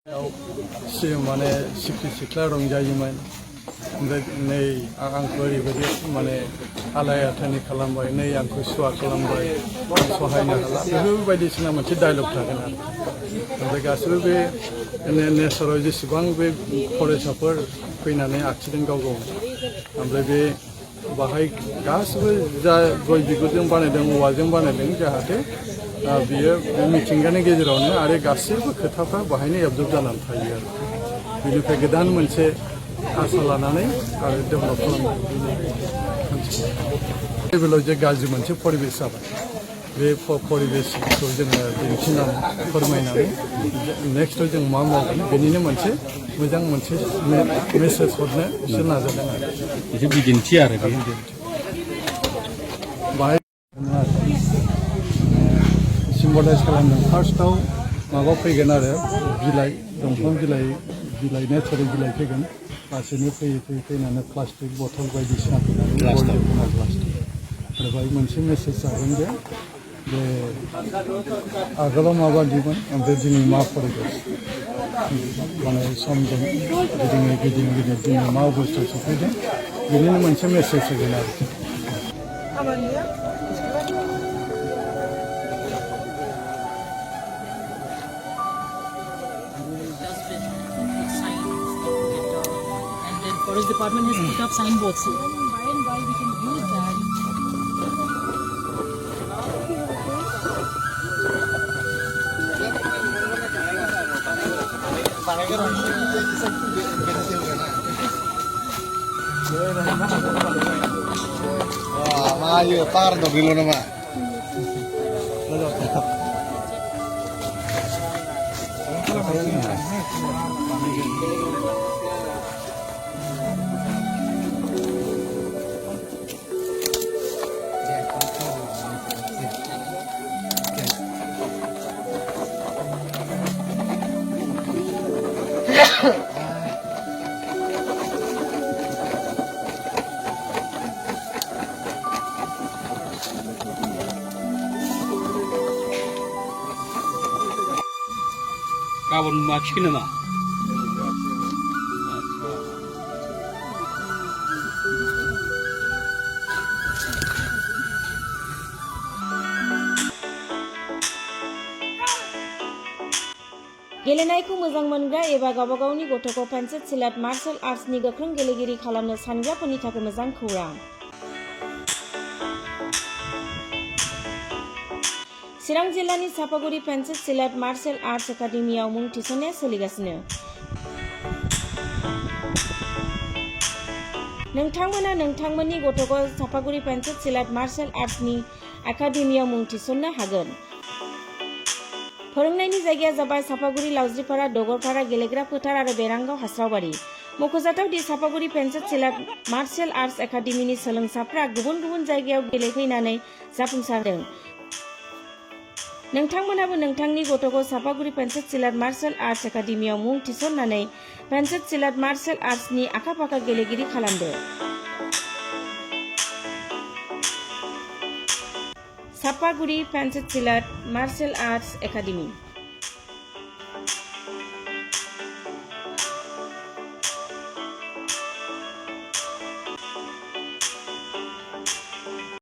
माने सिख्रि सिख्ला रंजायोमोन ओमफ्राय नै आंखौ ओरैबायदि माने आलाय आथानि खालामबाय नै आंखौ सुवा खालामबाय सहायनो हाला बेफोर बायदिसिना मोनसे डायलग थागोन आरो ओमफ्राय गासिबो बे नेचाराव जेसेबां बे फरायसाफोर फैनानै आखिदों गाव गाव ओमफ्राय बे बाहाय गासिबो जा गय बिगुरजों बानायदों औवाजों बानायदों जाहाथे बियो मिथिंगानि गेजेरावनो आरो गासैबो खोथाफ्रा बाहायनो एबजर्ब जानानै थायो आरो बेनिफ्राय गोदान मोनसे आसा लानानै आरो डेभेलप खालामनाय लेभेलाव जे गाज्रि मोनसे परिबेस जाबाय बे परिबेसखौ जोङो दिन्थिनानै फोरमायनानै नेक्स्टआव जों मा मावगोन बेनिनो मोनसे मोजां मोनसे मेसेज हरनो बिसोर नाजादों आरो बिदि बिदिन्थि आरो बे बाहाय सिम्बलाइज खालामदों फार्स्टआव माबा फैगोन आरो बिलाइ दंफां बिलाइ नेचारेल बिलाइ फैगोन लासैनो फैयै फैनानै प्लास्टिक बथल बायदिसिना फैनानै प्लास्टिक आरो बाहाय मोनसे मेसेज जागोन जे आगोलाव माबादिमोन ओमफ्राय दिनै मा फरायगोन माने समजों गिदिङै दिनै मा अबस्थायाव सफैदों बेनिनो मोनसे मेसेज होगोन आरो Forest department has put up signboards. So by and by we can use that. Wah, ayo par dong dulu nama. गाबोन माखिगोन नामा गेलेनायखौ मोजां मोनग्रा एबा गावबा गावनि गथ'खौ पेन्सिल सिलेट मार्शल आर्ट्सनि गोख्रों गेलेगिरि खालामनो सानग्राफोरनि थाखाय मोजां खौरां। चिरां जिल्लानि Sapaguri Pencak Silat Martial Arts एकाडेमियाव मुं थिसननाया सोलिगासिनो। नोंथांमोना नोंथांमोननि गथ'खौ सापागुरि पेन्सिल सिलेट मार्शल आर्ट्सनि एकाडेमियाव मुं थिसननो हागोन। फोरोंनायनि जायगाया जाबाय सापागुरि लावज्रिपारा दगरपारा गेलेग्रा फोथार आरो बेरांगाव हास्रावबारि। मख'जाथाव the Sapaguri Pencak Silat Martial Arts एकाडेमिनि सोलोंसाफ्रा गुबुन गुबुन जायगायाव गेलेफैनानै जाफुंसारदों। नोंथांमोनाबो नोंथांनि गथ'खौ Sapaguri Pencak Silat Martial Arts एकाडेमियाव मुं थिसननानै पेन्सिल सिलेट मार्शल आर्ट्सनि आखा-फाखा गेलेगिरि खालामदो। Sapaguri Pencak Silat Martial Arts academy.